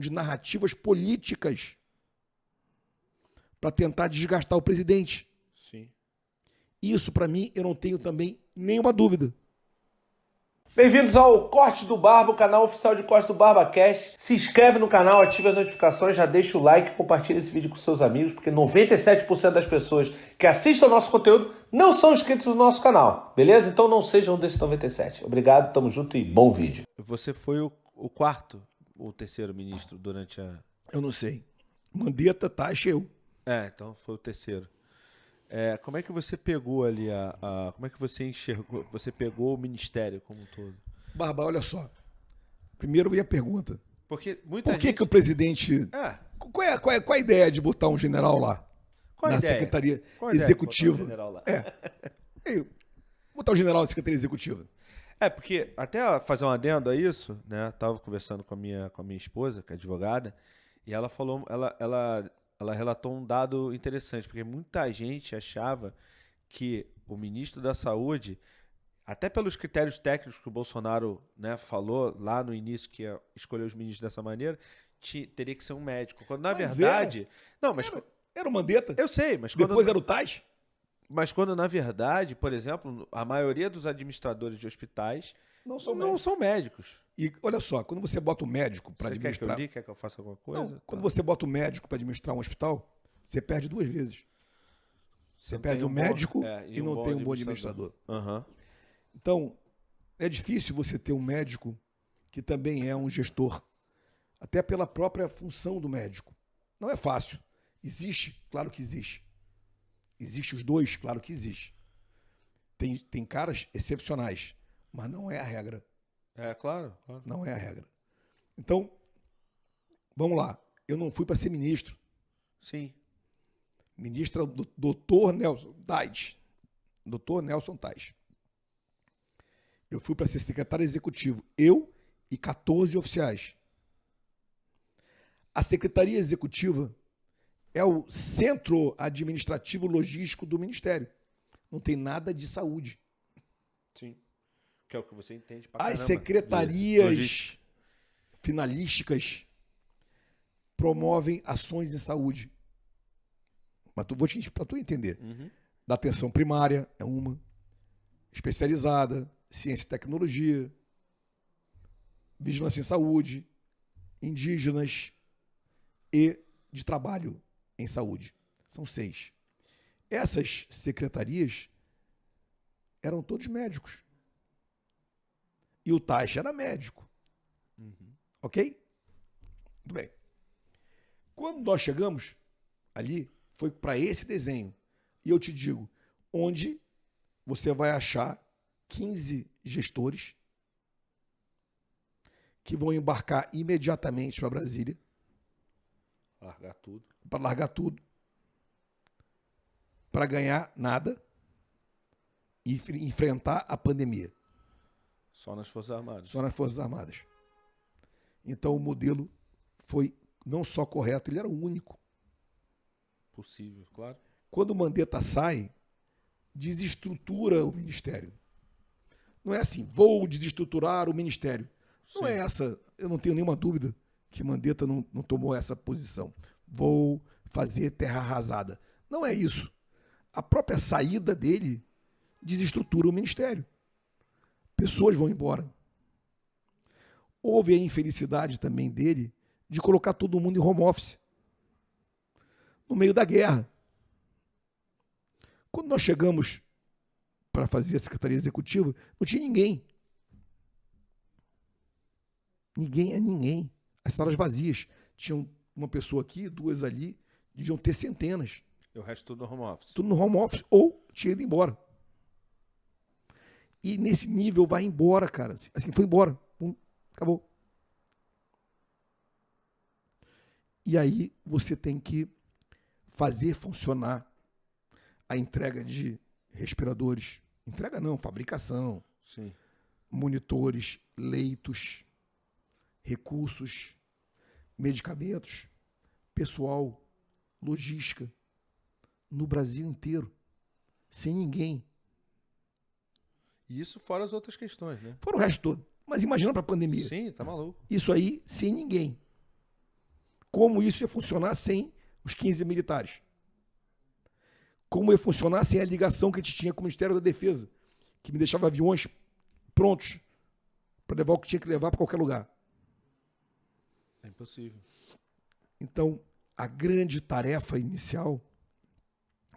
de narrativas políticas para tentar desgastar o presidente. Sim. Isso, para mim, eu não tenho também nenhuma dúvida. Bem-vindos ao Corte do Barba, o canal oficial de Corte do Barba Cast. Se inscreve no canal, ativa as notificações, já deixa o like e compartilha esse vídeo com seus amigos, porque 97% das pessoas que assistem ao nosso conteúdo não são inscritos no nosso canal, beleza? Então não sejam desses 97. Obrigado, tamo junto e bom vídeo. Você foi o quarto ou terceiro ministro durante a... Eu não sei. Mandetta, Taxa, eu. Então foi o terceiro. Como é que você pegou ali como é que você enxergou? Você pegou o ministério como um todo? Barba, olha só. Primeiro vem a pergunta. Porque Por que o presidente... Qual é a ideia de botar um general lá? Qual a na ideia? Secretaria Qual a ideia de Executiva? botar um general lá? Botar um general na Secretaria Executiva. Porque, até fazer um adendo a isso, né? Tava conversando com a minha esposa, que é advogada, e ela falou, ela relatou um dado interessante, porque muita gente achava que o ministro da Saúde, até pelos critérios técnicos que o Bolsonaro, né, falou lá no início, que ia escolher os ministros dessa maneira, teria que ser um médico. Quando, na verdade... Era o Mandetta. Eu sei, mas depois era o Tais. Mas quando, na verdade, por exemplo, a maioria dos administradores de hospitais não são médicos. E olha só, quando você bota um médico para administrar... Quer que eu faça alguma coisa? Não, quando você bota um médico para administrar um hospital, você perde duas vezes. Você perde um médico e não tem um bom administrador. Uhum. Então, é difícil você ter um médico que também é um gestor, até pela própria função do médico. Não é fácil. Existe? Claro que existe. Existe os dois? Claro que existe. Tem caras excepcionais, mas não é a regra. Claro. Não é a regra. Então, vamos lá. Eu não fui para ser ministro. Sim. Ministro do Dr. Nelson Tais. Dr. Nelson Tais. Eu fui para ser secretário executivo. Eu e 14 oficiais. A Secretaria Executiva é o centro administrativo logístico do Ministério. Não tem nada de saúde. Sim. Que é o que você entende pra caramba. As secretarias finalísticas promovem ações em saúde. Mas para tu entender. Uhum. Da atenção primária é uma, especializada, ciência e tecnologia, vigilância em saúde, indígenas e de trabalho em saúde. São 6. Essas secretarias eram todos médicos. E o Taxa era médico. Uhum. Ok? Muito bem. Quando nós chegamos ali, foi para esse desenho. E eu te digo, onde você vai achar 15 gestores que vão embarcar imediatamente para Brasília. Largar tudo. Para largar tudo. Para ganhar nada e enfrentar a pandemia. Só nas Forças Armadas. Só nas Forças Armadas. Então o modelo foi não só correto, ele era o único. Possível, claro. Quando o Mandetta sai, desestrutura o Ministério. Não é assim, vou desestruturar o Ministério. Não é essa, eu não tenho nenhuma dúvida que Mandetta não tomou essa posição. Vou fazer terra arrasada. Não é isso. A própria saída dele desestrutura o Ministério. Pessoas vão embora. Houve a infelicidade também dele de colocar todo mundo em home office. No meio da guerra. Quando nós chegamos para fazer a Secretaria Executiva, não tinha ninguém. Ninguém é ninguém. As salas vazias. Tinham uma pessoa aqui, 2 ali, deviam ter centenas. E o resto tudo no home office. Tudo no home office ou tinha ido embora. E nesse nível vai embora, cara. Assim, foi embora. Acabou. E aí você tem que fazer funcionar a entrega de respiradores. Entrega não, fabricação. Sim. Monitores, leitos, recursos, medicamentos, pessoal, logística. No Brasil inteiro. Sem ninguém. E isso fora as outras questões, né? Fora o resto todo. Mas imagina para a pandemia. Sim, tá maluco. Isso aí sem ninguém. como isso ia funcionar sem os 15 militares. Como ia funcionar sem a ligação que a gente tinha com o Ministério da Defesa, que me deixava aviões prontos para levar o que tinha que levar para qualquer lugar. É impossível. Então, a grande tarefa inicial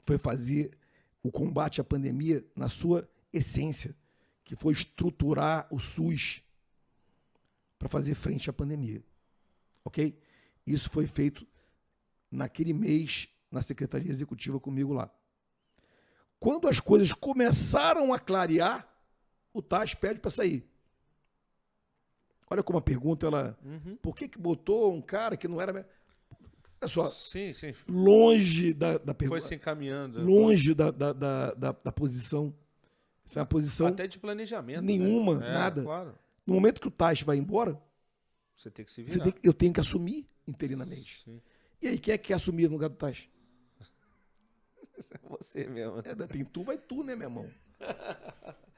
foi fazer o combate à pandemia na sua essência, que foi estruturar o SUS para fazer frente à pandemia. Ok? Isso foi feito naquele mês na Secretaria Executiva comigo lá. Quando as coisas começaram a clarear, o TAS pede para sair. Olha como a pergunta, ela... Por que botou um cara que não era... Olha só, Sim. longe da pergunta... Foi se encaminhando. Longe da posição. Isso é uma posição... Até de planejamento. Nenhuma, né? nada. Claro. No momento que o TAS vai embora, Você tem que se virar. eu tenho que assumir interinamente. Sim. E aí, quem é que quer assumir no lugar do TAS? Você mesmo. Tem tu, vai tu, né, meu irmão?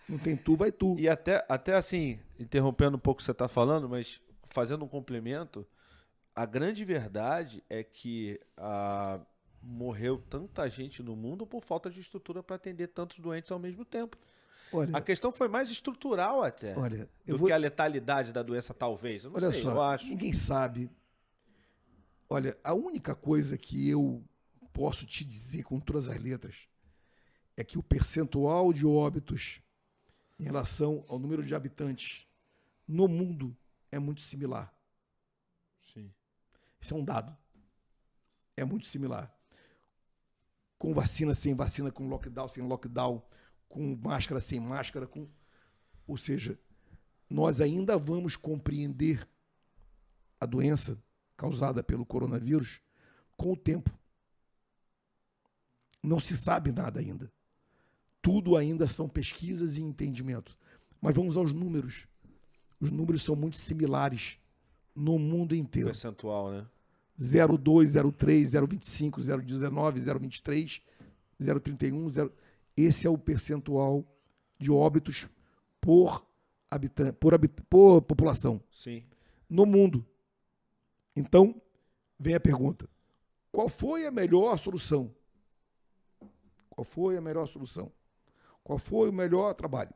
Não tem tu, vai tu. E até assim, interrompendo um pouco o que você está falando, mas fazendo um complemento, a grande verdade é que morreu tanta gente no mundo por falta de estrutura para atender tantos doentes ao mesmo tempo. Olha, A questão foi mais estrutural até olha, do que a letalidade da doença, talvez. Eu não olha sei, só, eu acho. ninguém sabe. Olha, a única coisa que eu posso te dizer com todas as letras é que o percentual de óbitos em relação ao número de habitantes no mundo é muito similar. Sim. Isso é um dado. É muito similar. Com vacina, sem vacina, com lockdown, sem lockdown, com máscara, sem máscara, ou seja, nós ainda vamos compreender a doença causada pelo coronavírus com o tempo. Não se sabe nada ainda. Tudo ainda são pesquisas e entendimentos. Mas vamos aos números. Os números são muito similares no mundo inteiro. Percentual, né? 0,2, 0,3, 0,25, 0,19, 0,23, 0,31, 0... Esse é o percentual de óbitos por população. Sim. No mundo. Então, vem a pergunta. Qual foi a melhor solução? Qual foi a melhor solução? Qual foi o melhor trabalho?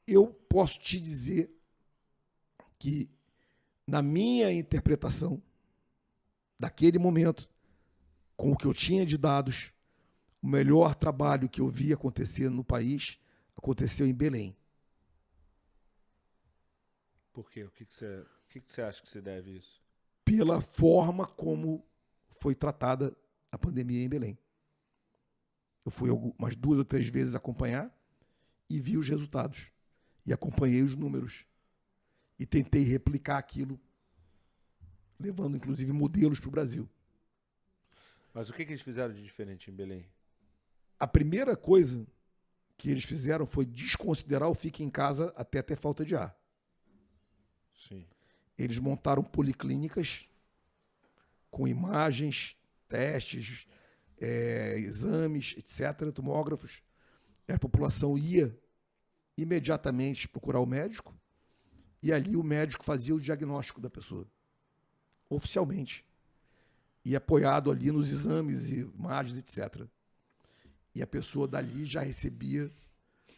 Eu posso te dizer que, na minha interpretação, daquele momento, com o que eu tinha de dados, o melhor trabalho que eu vi acontecer no país aconteceu em Belém. Por quê? O que você acha que se deve isso? Pela forma como foi tratada a pandemia em Belém. Eu fui umas 2 ou 3 vezes acompanhar e vi os resultados. E acompanhei os números. E tentei replicar aquilo, levando inclusive modelos para o Brasil. Mas o que eles fizeram de diferente em Belém? A primeira coisa que eles fizeram foi desconsiderar o fique em casa até ter falta de ar. Sim. Eles montaram policlínicas com imagens, testes, exames, etc., tomógrafos. A população ia imediatamente procurar o médico e ali o médico fazia o diagnóstico da pessoa, oficialmente, e apoiado ali nos exames e imagens, etc. E a pessoa dali já recebia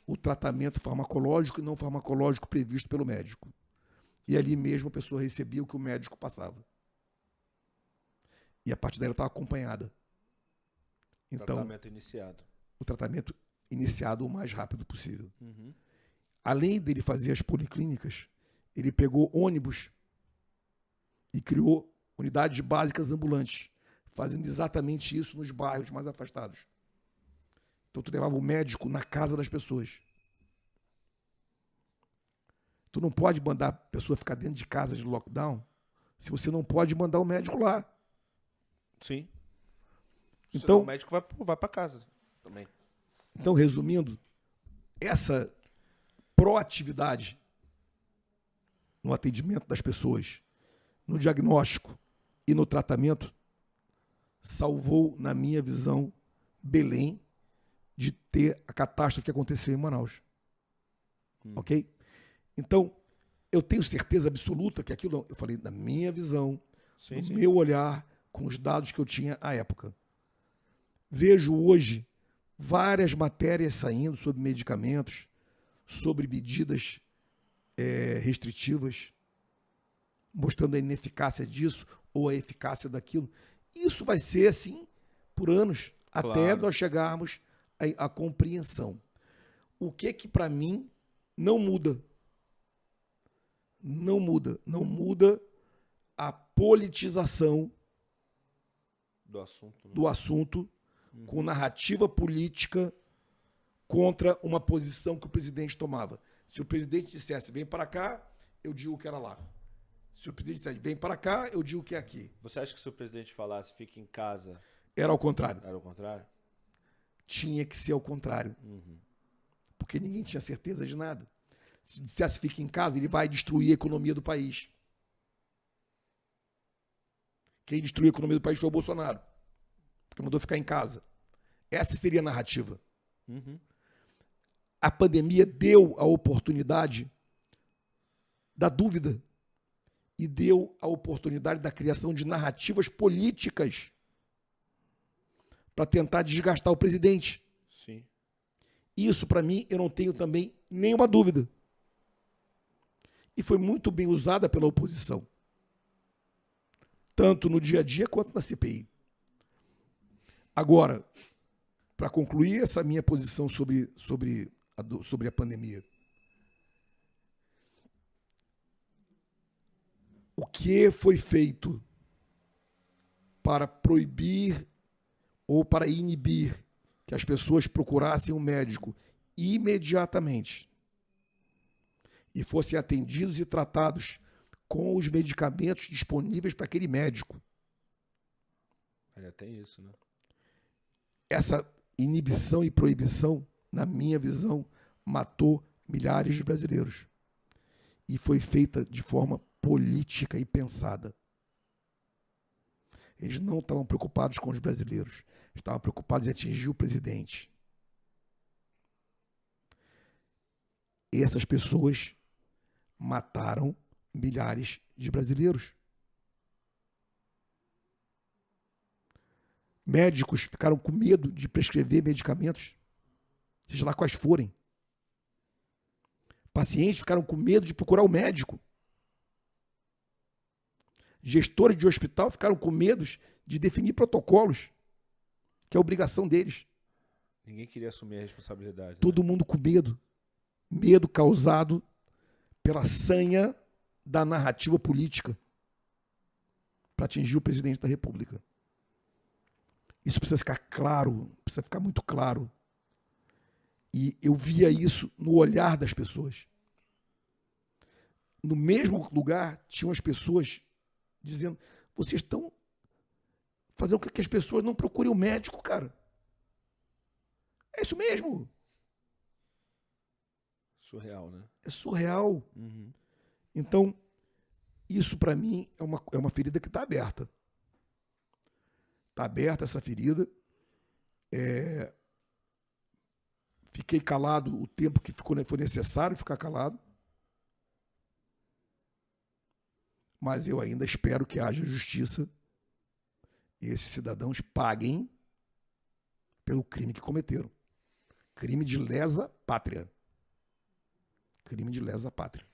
o tratamento farmacológico e não farmacológico previsto pelo médico. E ali mesmo a pessoa recebia o que o médico passava. E a partir dela estava acompanhada. Então, Tratamento iniciado. o tratamento iniciado o mais rápido possível. Uhum. Além dele fazer as policlínicas, ele pegou ônibus e criou unidades básicas ambulantes, fazendo exatamente isso nos bairros mais afastados. Então, tu levava o médico na casa das pessoas. Tu não pode mandar a pessoa ficar dentro de casa de lockdown se você não pode mandar o médico lá. Sim. Então, senão o médico vai para casa também. Então, resumindo, essa proatividade no atendimento das pessoas, no diagnóstico e no tratamento, salvou, na minha visão, Belém de ter a catástrofe que aconteceu em Manaus. Ok? Então, eu tenho certeza absoluta que aquilo, eu falei, na minha visão, Sim, no sim. meu olhar, com os dados que eu tinha à época. Vejo hoje várias matérias saindo sobre medicamentos, sobre medidas restritivas, mostrando a ineficácia disso ou a eficácia daquilo. Isso vai ser assim por anos, até Claro. nós chegarmos à compreensão. O que para mim não muda? Não muda. Não muda a politização Do assunto. Né? do assunto com narrativa política contra uma posição que o presidente tomava. Se o presidente dissesse, vem para cá, eu digo que era lá. Se o presidente dissesse, vem para cá, eu digo que é aqui. Você acha que se o presidente falasse, fique em casa, Era ao contrário. era o contrário? Tinha que ser ao contrário. Porque ninguém tinha certeza de nada. Se dissesse, fique em casa, ele vai destruir a economia do país. Quem destruiu a economia do país foi o Bolsonaro. Porque mandou ficar em casa. Essa seria a narrativa. A pandemia deu a oportunidade da dúvida e deu a oportunidade da criação de narrativas políticas para tentar desgastar o presidente. Sim. Isso, para mim, eu não tenho também nenhuma dúvida. E foi muito bem usada pela oposição. Tanto no dia a dia quanto na CPI. Agora, para concluir essa minha posição sobre a pandemia, o que foi feito para proibir ou para inibir que as pessoas procurassem um médico imediatamente e fossem atendidos e tratados com os medicamentos disponíveis para aquele médico? Ainda tem isso, né? Essa inibição e proibição, na minha visão, matou milhares de brasileiros. E foi feita de forma política e pensada. Eles não estavam preocupados com os brasileiros. Estavam preocupados em atingir o presidente. E essas pessoas mataram milhares de brasileiros. Médicos ficaram com medo de prescrever medicamentos, seja lá quais forem. Pacientes ficaram com medo de procurar o médico. Gestores de hospital ficaram com medo de definir protocolos, que é a obrigação deles. Ninguém queria assumir a responsabilidade. Todo mundo com medo. Medo causado pela sanha da narrativa política para atingir o presidente da República. Isso precisa ficar claro, precisa ficar muito claro. E eu via isso no olhar das pessoas. No mesmo lugar, tinham as pessoas dizendo, vocês estão fazendo com que as pessoas não procurem o médico, cara. É isso mesmo. Surreal, né? É surreal. Então, isso para mim é uma ferida que está aberta. Está aberta essa ferida. Fiquei calado o tempo que foi necessário ficar calado. Mas eu ainda espero que haja justiça e esses cidadãos paguem pelo crime que cometeram. Crime de lesa pátria. Crime de lesa pátria.